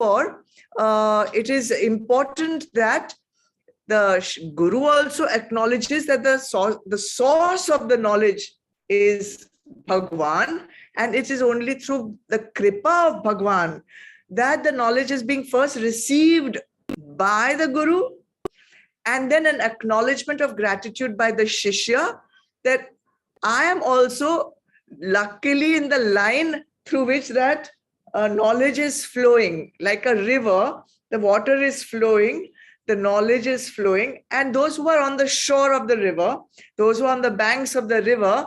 therefore, it is important that the Guru also acknowledges that the source of the knowledge is Bhagwan, and it is only through the kripa of Bhagwan that the knowledge is being first received by the Guru, and then an acknowledgement of gratitude by the Shishya that I am also luckily in the line through which that knowledge is flowing. Like a river, the water is flowing, the knowledge is flowing, and those who are on the shore of the river, those who are on the banks of the river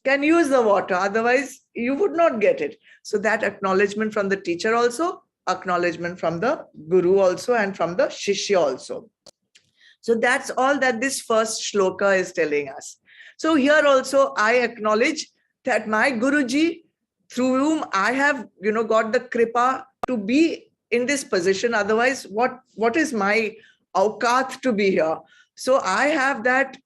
can use the water, otherwise you would not get it. So that acknowledgement from the teacher also, acknowledgement from the Guru also, and from the Shishya also. So that's all that this first shloka is telling us. So here also I acknowledge that my Guruji, through whom I have got the kripa to be in this position, otherwise what is my aukat to be here? So I have that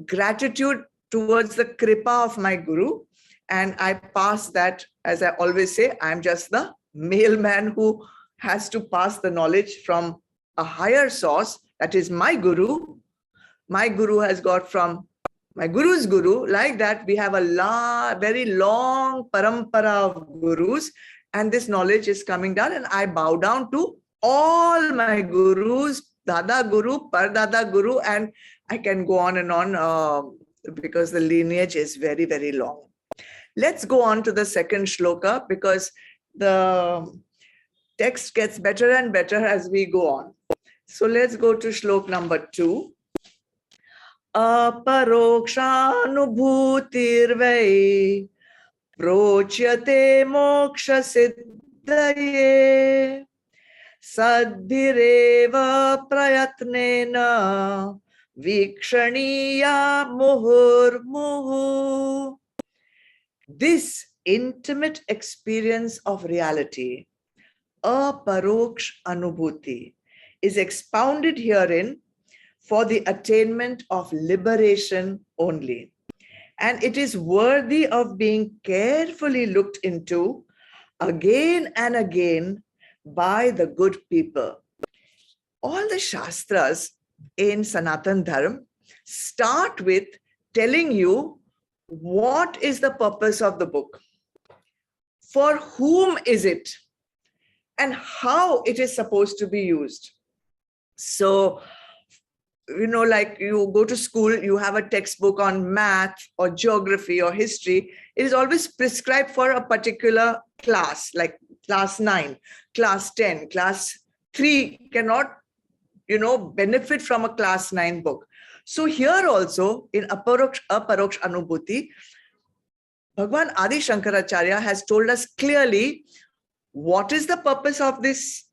gratitude towards the kripa of my Guru, and I pass that, as I always say, I'm just the mailman who has to pass the knowledge from a higher source, that is my Guru. My Guru has got from my Guru's Guru. Like that, we have a very long parampara of Gurus, and this knowledge is coming down, and I bow down to all my Gurus, Dada Guru, Pardada Guru, and I can go on and on because the lineage is very, very long. Let's go on to the second shloka, because the text gets better and better as we go on. So let's go to shlok number 2. Aparoksh Anubhutirvai Prochyate moksha siddhaye Saddhireva prayatnena vikshaniya muhurmuhu. This intimate experience of reality, Aparoksh Anubhuti, is expounded herein for the attainment of liberation only. And it is worthy of being carefully looked into again and again by the good people. All the Shastras in Sanatan Dharma start with telling you what is the purpose of the book, for whom is it, and how it is supposed to be used. So, like you go to school, you have a textbook on math or geography or history. It is always prescribed for a particular class, like class 9, class 10, class 3 cannot, benefit from a class 9 book. So here also in Aparoksh Anubhuti, Bhagwan Adi Shankaracharya has told us clearly what is the purpose of this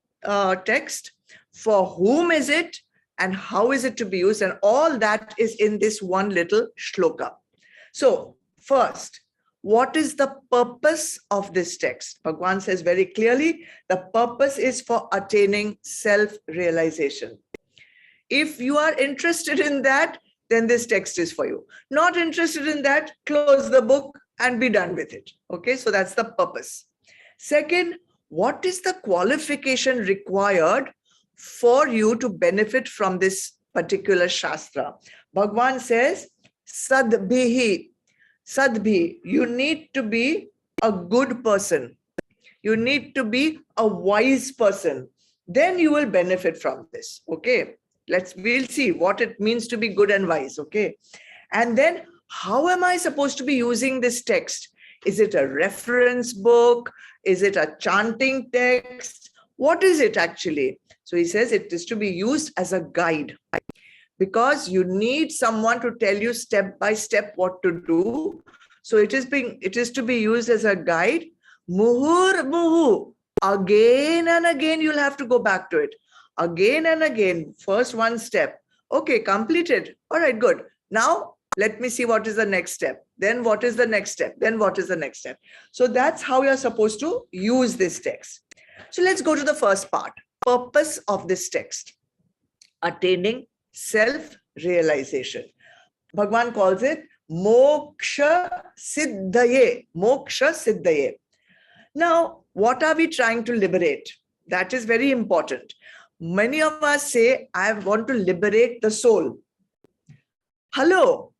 text, for whom is it, and how is it to be used, and all that is in this one little shloka. So first, what is the purpose of this text? Bhagwan says very clearly, the purpose is for attaining self-realization. If you are interested in that, then this text is for you. Not interested in that, close the book and be done with it. Okay, so that's the purpose. Second, what is the qualification required for you to benefit from this particular Shastra? Bhagwan says, Sadbhi. Sadbhi, you need to be a good person. You need to be a wise person. Then you will benefit from this. Okay, we'll see what it means to be good and wise. Okay, and then how am I supposed to be using this text? Is it a reference book? Is it a chanting text? What is it actually? So he says it is to be used as a guide, because you need someone to tell you step by step what to do. So it is to be used as a guide. Muhur muhu. Again and again you'll have to go back to it. Again and again. First one step. Okay, completed. All right, good. Now let me see what is the next step. Then what is the next step? Then what is the next step? So that's how you're supposed to use this text. So let's go to the first part. Purpose of this text. Attaining self-realization. Bhagwan calls it moksha siddhaye. Moksha siddhaye. Now, What are we trying to liberate? That is very important. Many of us say, I want to liberate the soul. Hello,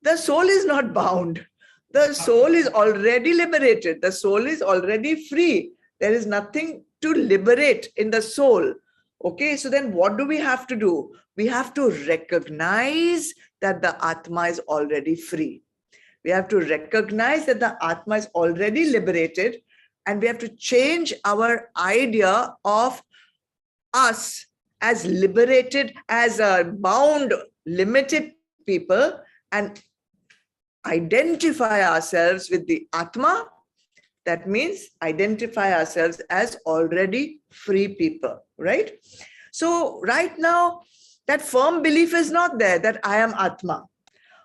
the soul is not bound. The soul is already liberated. The soul is already free. There is nothing to liberate in the soul. Okay, so then what do we have to do? We have to recognize that the Atma is already free. We have to recognize that the Atma is already liberated, and we have to change our idea of us as liberated, as a bound, limited people, and identify ourselves with the Atma. That means identify ourselves as already free people, right? So right now, that firm belief is not there that I am Atma.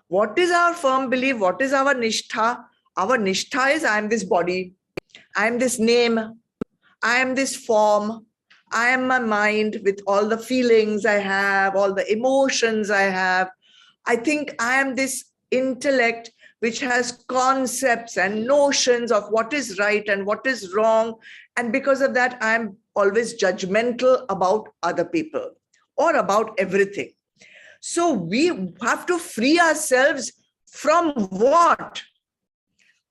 What is our firm belief? What is our nishtha? Our nishtha is I am this body, I am this name, I am this form, I am my mind with all the feelings I have, all the emotions I have. I think I am this intellect which has concepts and notions of what is right and what is wrong. And because of that, I'm always judgmental about other people or about everything. So we have to free ourselves from what?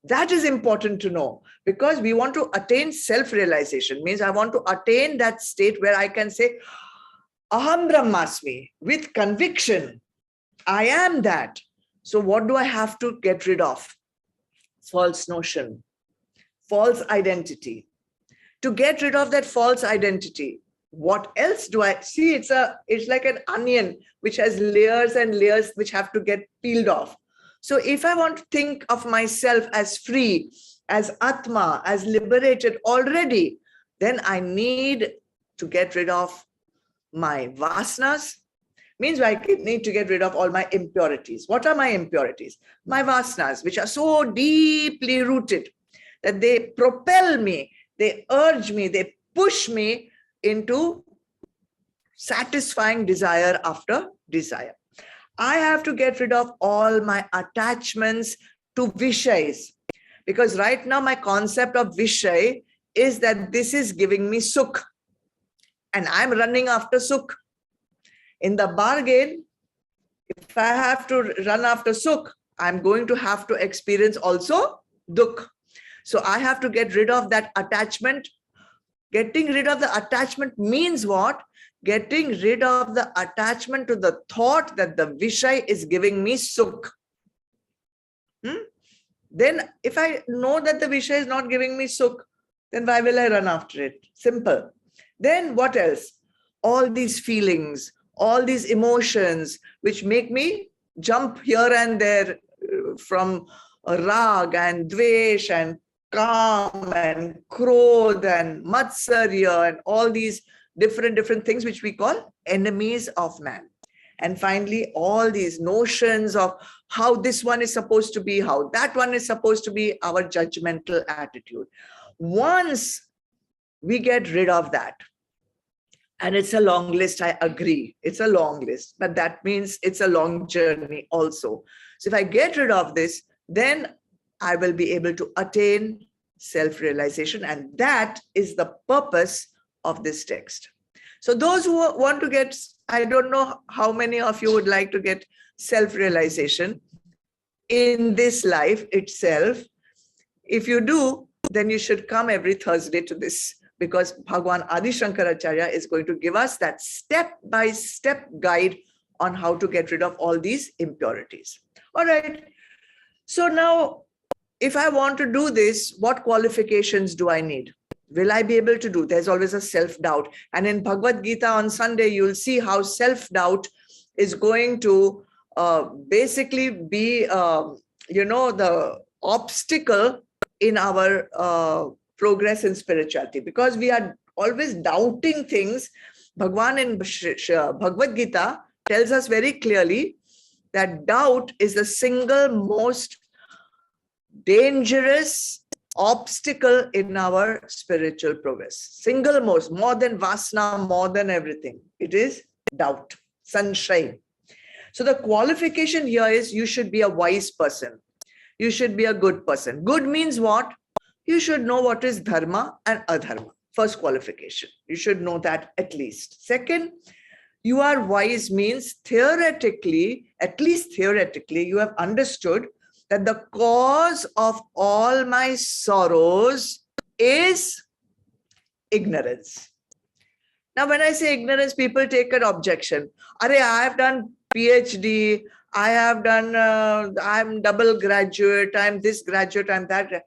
That is important to know, because we want to attain self-realization. Means I want to attain that state where I can say, Aham Brahmasmi, with conviction, I am that. So what do I have to get rid of? False notion, false identity. To get rid of that false identity, what else do I see? It's like an onion which has layers and layers which have to get peeled off. So if I want to think of myself as free, as Atma, as liberated already, then I need to get rid of my vasanas. Means I need to get rid of all my impurities. What are my impurities? My vasanas, which are so deeply rooted that they propel me, they urge me, they push me into satisfying desire after desire. I have to get rid of all my attachments to Vishais, because right now my concept of Vishay is that this is giving me Sukh, and I'm running after Sukh. In the bargain, if I have to run after Sukh, I'm going to have to experience also Dukh. So I have to get rid of that attachment. Getting rid of the attachment means what? Getting rid of the attachment to the thought that the Vishay is giving me Sukh. Then if I know that the Vishay is not giving me Sukh, then why will I run after it? Simple. Then what else? All these feelings, all these emotions which make me jump here and there from rag and dvesh and kam and krodh and matsarya and all these different things which we call enemies of man. And finally, all these notions of how this one is supposed to be, how that one is supposed to be, our judgmental attitude. Once we get rid of that, and it's a long list, I agree. It's a long list, but that means it's a long journey also. So if I get rid of this, then I will be able to attain self-realization. And that is the purpose of this text. So those who want to get, I don't know how many of you would like to get self-realization in this life itself. If you do, then you should come every Thursday to this, because Bhagwan Adi Shankaracharya is going to give us that step-by-step guide on how to get rid of all these impurities. All right. So now, if I want to do this, what qualifications do I need? Will I be able to do? There's always a self-doubt. And in Bhagavad Gita on Sunday, you'll see how self-doubt is going to basically be, the obstacle in our progress in spirituality, because we are always doubting things. Bhagwan in Bhagavad Gita tells us very clearly that doubt is the single most dangerous obstacle in our spiritual progress. Single most, more than vasana, more than everything. It is doubt, sanshay. So the qualification here is you should be a wise person. You should be a good person. Good means what? you should know what is dharma and adharma. First qualification. You should know that at least. Second, you are wise means theoretically, at least theoretically, you have understood that the cause of all my sorrows is ignorance. Now, when I say ignorance, people take an objection. Are, I have done PhD, I have done, I'm double graduate, I'm this graduate, I'm that.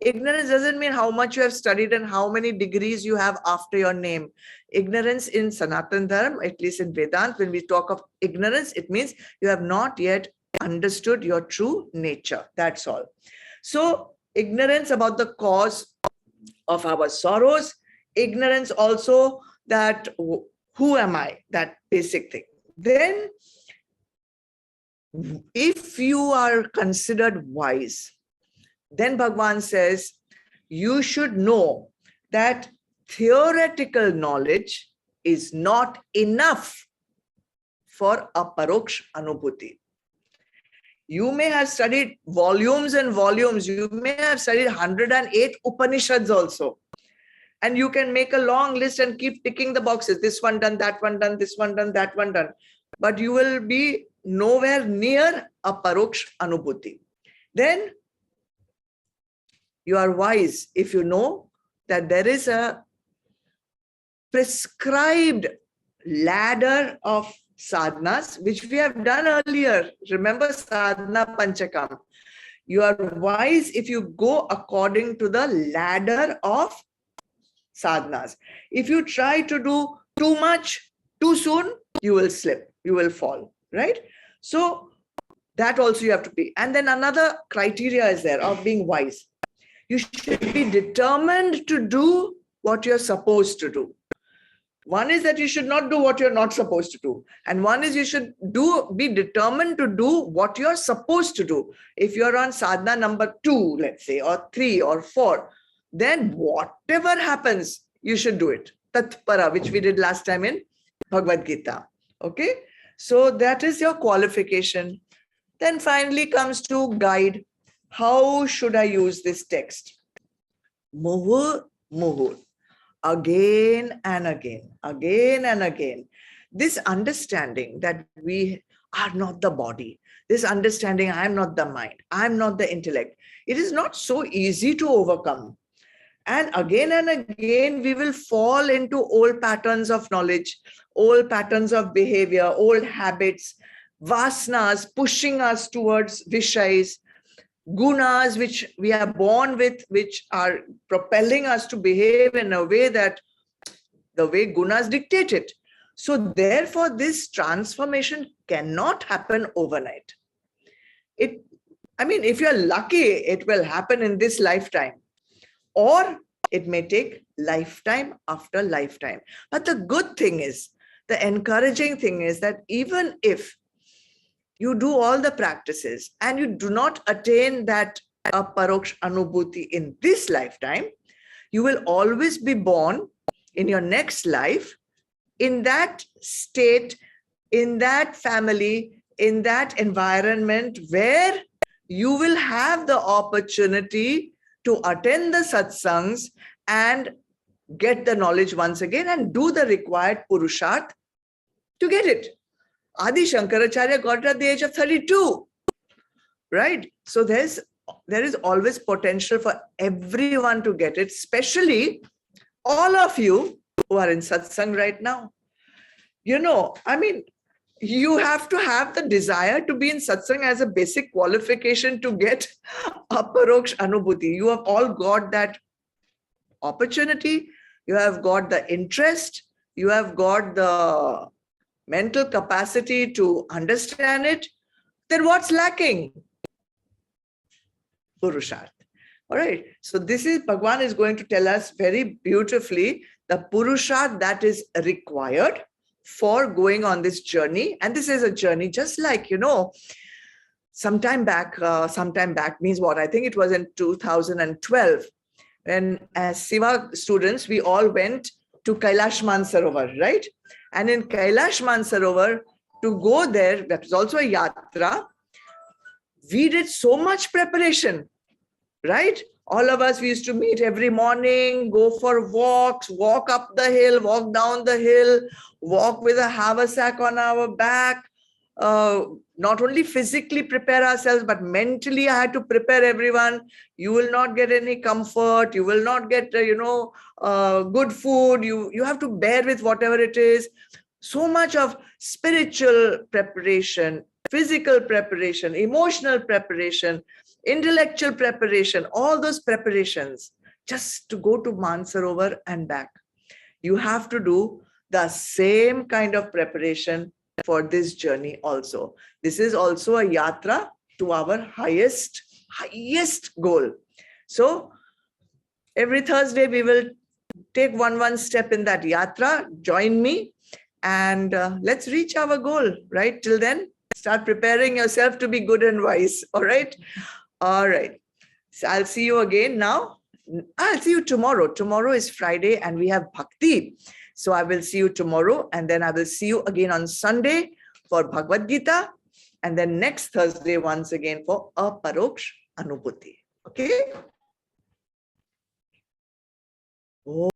Ignorance doesn't mean how much you have studied and how many degrees you have after your name. Ignorance in Sanatan Dharma, at least in Vedanta, when we talk of ignorance, it means you have not yet understood your true nature. That's all. So, ignorance about the cause of our sorrows, ignorance also that who am I, that basic thing. Then, if you are considered wise, then Bhagavan says, you should know that theoretical knowledge is not enough for Aparoksh Anubhuti. You may have studied volumes and volumes. You may have studied 108 Upanishads also. And you can make a long list and keep ticking the boxes. This one done, that one done, this one done, that one done. But you will be nowhere near Aparoksh Anubhuti. Then you are wise if you know that there is a prescribed ladder of sadhanas, which we have done earlier. Remember sadhana panchakam. You are wise if you go according to the ladder of sadhanas. If you try to do too much, too soon, you will slip, you will fall, right? So that also you have to be. And then another criteria is there of being wise. You should be determined to do what you're supposed to do. One is that you should not do what you're not supposed to do. And one is you should be determined to do what you're supposed to do. If you're on sadhana number 2, let's say, or 3 or 4, then whatever happens, you should do it. Tatpara, which we did last time in Bhagavad Gita. Okay? So that is your qualification. Then finally comes to guide. How should I use this text? Muhur, muhur. Again and again, again and again. This understanding that we are not the body, this understanding I am not the mind, I am not the intellect, it is not so easy to overcome. And again, we will fall into old patterns of knowledge, old patterns of behavior, old habits, vasanas pushing us towards vishais, gunas which we are born with, which are propelling us to behave in a way that the way gunas dictate it. So therefore, this transformation cannot happen overnight. If you're lucky, it will happen in this lifetime, or it may take lifetime after lifetime. But the good thing is, the encouraging thing is that even if you do all the practices and you do not attain that Aparoksh Anubhuti in this lifetime, you will always be born in your next life in that state, in that family, in that environment where you will have the opportunity to attend the satsangs and get the knowledge once again and do the required purusharth to get it. Adi Shankaracharya got it at the age of 32, right? So there is always potential for everyone to get it, especially all of you who are in satsang right now. You have to have the desire to be in satsang as a basic qualification to get Aparoksh Anubhuti. You have all got that opportunity, you have got the interest, you have got the mental capacity to understand it. Then what's lacking? Purusharth. All right. So this is, Bhagavan is going to tell us very beautifully the Purusharth that is required for going on this journey. And this is a journey just like, sometime back means what? I think it was in 2012, when as Siva students, we all went to Kailash Mansarovar, right? And in Kailash Mansarovar, to go there, that was also a yatra, we did so much preparation, right? All of us, we used to meet every morning, go for walks, walk up the hill, walk down the hill, walk with a haversack on our back. Not only physically prepare ourselves, but mentally I had to prepare everyone. You will not get any comfort. You will not get, good food. You have to bear with whatever it is. So much of spiritual preparation, physical preparation, emotional preparation, intellectual preparation, all those preparations just to go to Mansarovar and back. You have to do the same kind of preparation for this journey also. This is also a yatra to our highest goal. So every Thursday we will take one step in that yatra. Join me and let's reach our goal. Right till then, start preparing yourself to be good and wise. All right. So I'll see you again now. I'll see you tomorrow. Tomorrow is Friday and we have Bhakti. So I will see you tomorrow, and then I will see you again on Sunday for Bhagavad Gita, and then next Thursday once again for Aparoksh Anubhuti. Okay?